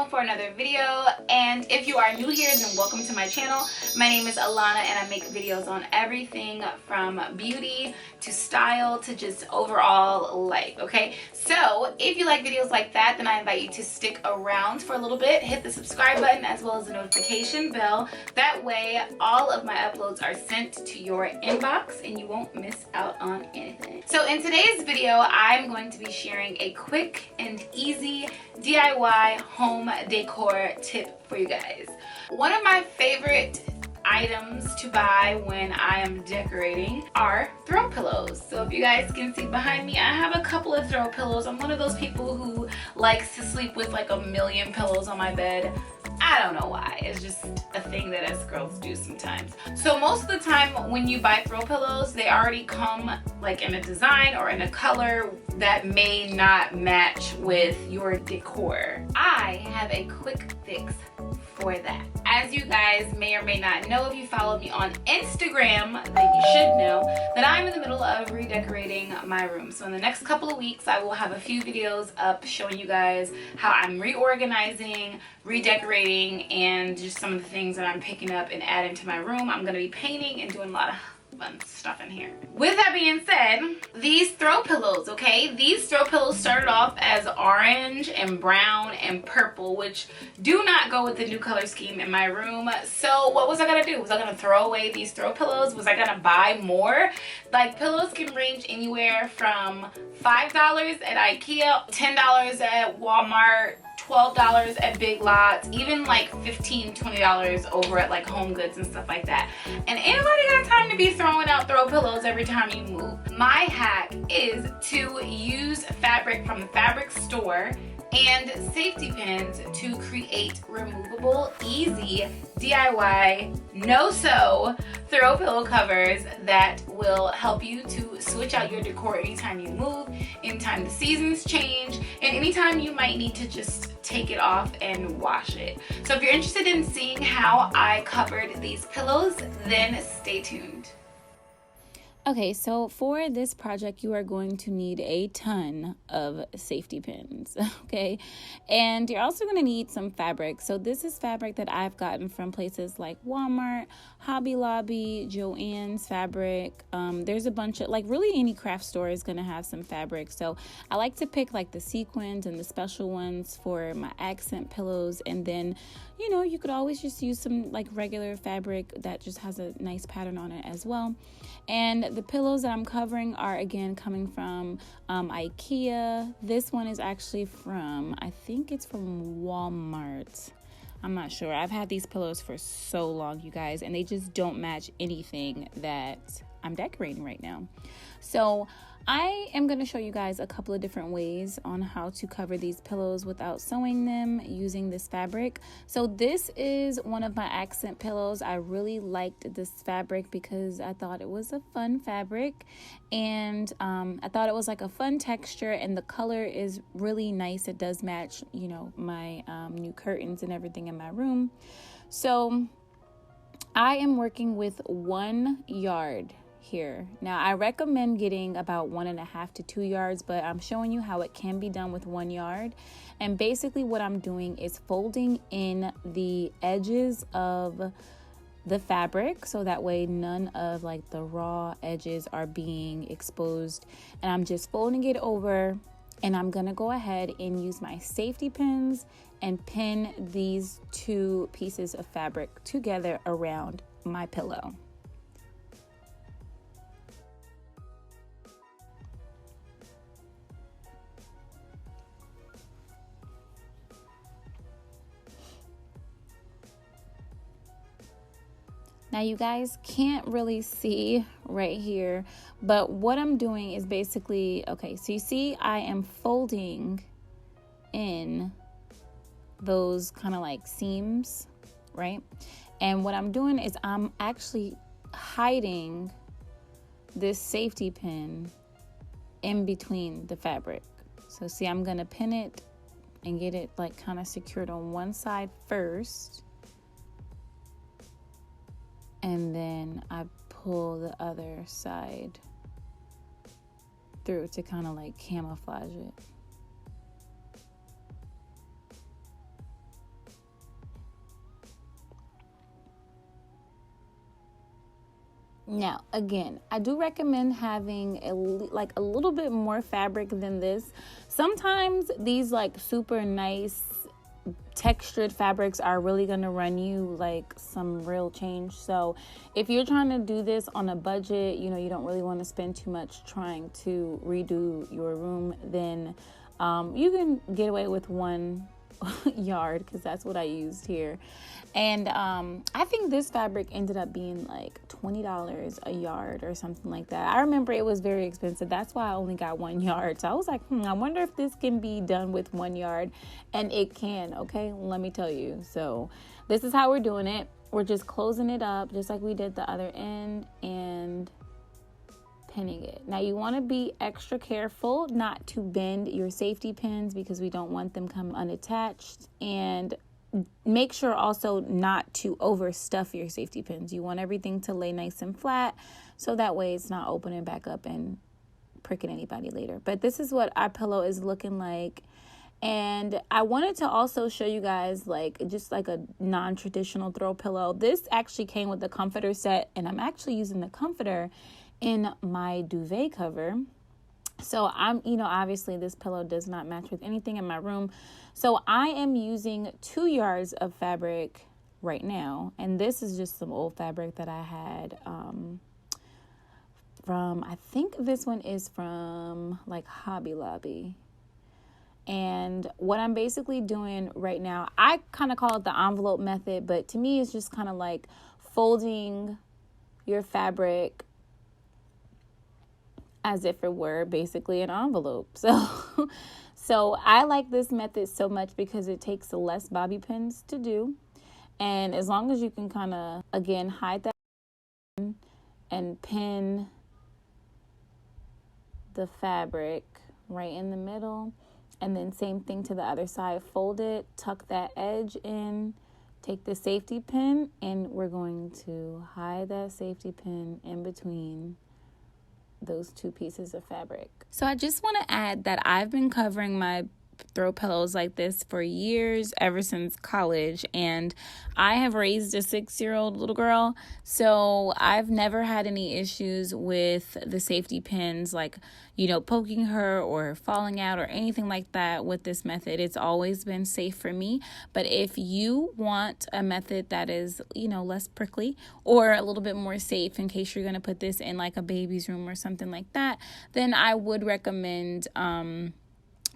channel for another video, and if you are new here, then welcome to my channel. My name is Alana and I make videos on everything from beauty to style to just overall life, okay? So if you like videos like that, then I invite you to stick around for a little bit, hit the subscribe button as well as the notification bell. That way all of my uploads are sent to your inbox and you won't miss out on anything. So in today's video, I'm going to be sharing a quick and easy DIY home decor tip for you guys. One of my favorite items to buy when I am decorating are throw pillows. So if you guys can see behind me, I have a couple of throw pillows. I'm one of those people who likes to sleep with like a million pillows on my bed. I don't know why. It's just a thing that us girls do sometimes. So most of the time when you buy throw pillows, they already come like in a design or in a color that may not match with your decor. I have a quick fix for that. As you guys may or may not know, if you follow me on Instagram, then you should know that I'm in the middle of redecorating my room. So in the next couple of weeks, I will have a few videos up showing you guys how I'm reorganizing, redecorating, and just some of the things that I'm picking up and adding to my room. I'm going to be painting and doing a lot of fun stuff in here. With that being said, these throw pillows, okay? These throw pillows started off as orange and brown and purple, which do not go with the new color scheme in my room. So what was I gonna do? Was I gonna throw away these throw pillows? Was I gonna buy more? Like, pillows can range anywhere from $5 at IKEA, $10 at Walmart, $12 at Big Lots, even like $15, $20 over at like Home Goods and stuff like that. And anybody got time to be throwing out throw pillows every time you move? My hack is to use fabric from the fabric store and safety pins to create removable, easy DIY, no-sew throw pillow covers that will help you to switch out your decor anytime you move, anytime the seasons change, and anytime you might need to just take it off and wash it. So if you're interested in seeing how I covered these pillows, then stay tuned. Okay, so for this project, you are going to need a ton of safety pins, okay? And you're also going to need some fabric. So this is fabric that I've gotten from places like Walmart, Hobby Lobby, Joann's fabric. There's a bunch of, like, really any craft store is going to have some fabric. So I like to pick like the sequins and the special ones for my accent pillows. And then, you know, you could always just use some like regular fabric that just has a nice pattern on it as well. And the pillows that I'm covering are, again, coming from IKEA. This one is actually from, I think it's from Walmart. I'm not sure. I've had these pillows for so long, you guys, and they just don't match anything that I'm decorating right now. So I am going to show you guys a couple of different ways on how to cover these pillows without sewing them using this fabric. So this is one of my accent pillows. I really liked this fabric because I thought it was a fun fabric, and I thought it was like a fun texture, and the color is really nice. It does match, you know, my new curtains and everything in my room. So I am working with 1 yard here. Now I recommend getting about 1.5 to 2 yards, but I'm showing you how it can be done with 1 yard. And basically what I'm doing is folding in the edges of the fabric, so that way none of like the raw edges are being exposed. And I'm just folding it over, and I'm gonna go ahead and use my safety pins and pin these 2 pieces of fabric together around my pillow. Now you guys can't really see right here, but what I'm doing is basically, okay, so you see I am folding in those kind of like seams, right? And what I'm doing is I'm actually hiding this safety pin in between the fabric. So see, I'm gonna pin it and get it like kind of secured on one side first, and then I pull the other side through to kind of like camouflage it. Now, again, I do recommend having like a little bit more fabric than this. Sometimes these like super nice textured fabrics are really going to run you like some real change. So if you're trying to do this on a budget, you know, you don't really want to spend too much trying to redo your room, then you can get away with one yard, because that's what I used here. And I think this fabric ended up being like $20 a yard or something like that. I remember it was very expensive. That's why I only got 1 yard. So I was like, I wonder if this can be done with 1 yard. And it can, okay? Let me tell you. So this is how we're doing it. We're just closing it up just like we did the other end and pinning it. Now you want to be extra careful not to bend your safety pins, because we don't want them come unattached, and make sure also not to overstuff your safety pins. You want everything to lay nice and flat, so that way it's not opening back up and pricking anybody later. But this is what our pillow is looking like. And I wanted to also show you guys like just like a non-traditional throw pillow. This actually came with the comforter set, and I'm actually using the comforter in my duvet cover. So I'm, you know, obviously this pillow does not match with anything in my room. So I am using 2 yards of fabric right now. And this is just some old fabric that I had from, I think this one is from like Hobby Lobby. And what I'm basically doing right now, I kind of call it the envelope method, but to me it's just kind of like folding your fabric as if it were basically an envelope. So I like this method so much because it takes less bobby pins to do. And as long as you can kind of, again, hide that and pin the fabric right in the middle, and then same thing to the other side, fold it, tuck that edge in, take the safety pin, and we're going to hide that safety pin in between those 2 pieces of fabric. So I just want to add that I've been covering my throw pillows like this for years, ever since college, and I have raised a 6-year-old little girl, so I've never had any issues with the safety pins, like, you know, poking her or falling out or anything like that with this method. It's always been safe for me. But if you want a method that is, you know, less prickly or a little bit more safe in case you're going to put this in like a baby's room or something like that, then I would recommend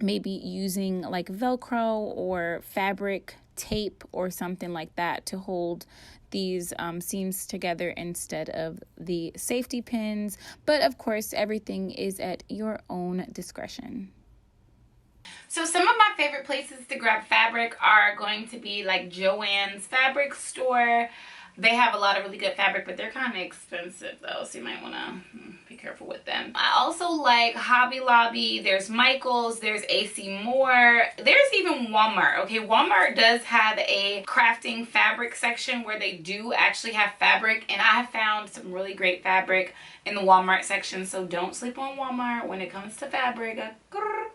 maybe using like Velcro or fabric tape or something like that to hold these seams together instead of the safety pins. But of course, everything is at your own discretion. So some of my favorite places to grab fabric are going to be like Joann's fabric store. They have a lot of really good fabric, but they're kind of expensive though, so you might want to be careful with them. I also like Hobby Lobby. There's Michael's. There's AC Moore. There's even Walmart. Okay, Walmart does have a crafting fabric section where they do actually have fabric, and I have found some really great fabric in the Walmart section, so don't sleep on Walmart when it comes to fabric.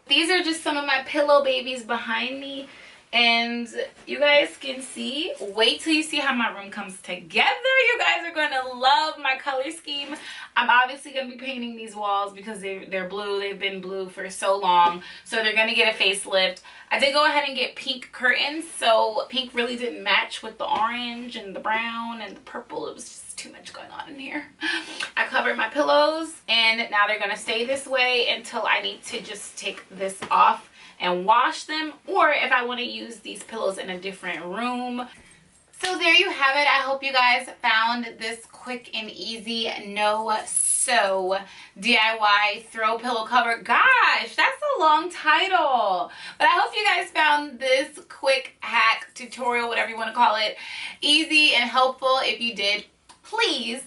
These are just some of my pillow babies behind me. And you guys can see, wait till you see how my room comes together. You guys are going to love my color scheme. I'm obviously going to be painting these walls because they're blue. They've been blue for so long. So they're going to get a facelift. I did go ahead and get pink curtains. So pink really didn't match with the orange and the brown and the purple. It was just too much going on in here. I covered my pillows, and now they're going to stay this way until I need to just take this off and wash them, or if I want to use these pillows in a different room. So there you have it. I hope you guys found this quick and easy no-sew DIY throw pillow cover. Gosh, that's a long title. But I hope you guys found this quick hack tutorial, whatever you want to call it, easy and helpful. If you did, please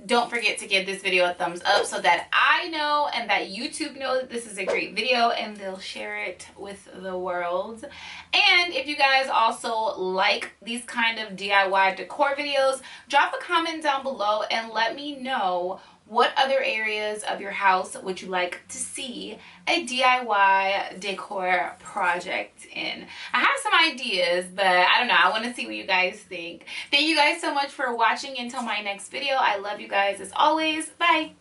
don't forget to give this video a thumbs up so that I know and that YouTube know that this is a great video and they'll share it with the world. And if you guys also like these kind of DIY decor videos, drop a comment down below and let me know what other areas of your house would you like to see a DIY decor project in. I have some ideas, but I don't know. I want to see what you guys think. Thank you guys so much for watching. Until my next video, I love you guys as always. Bye.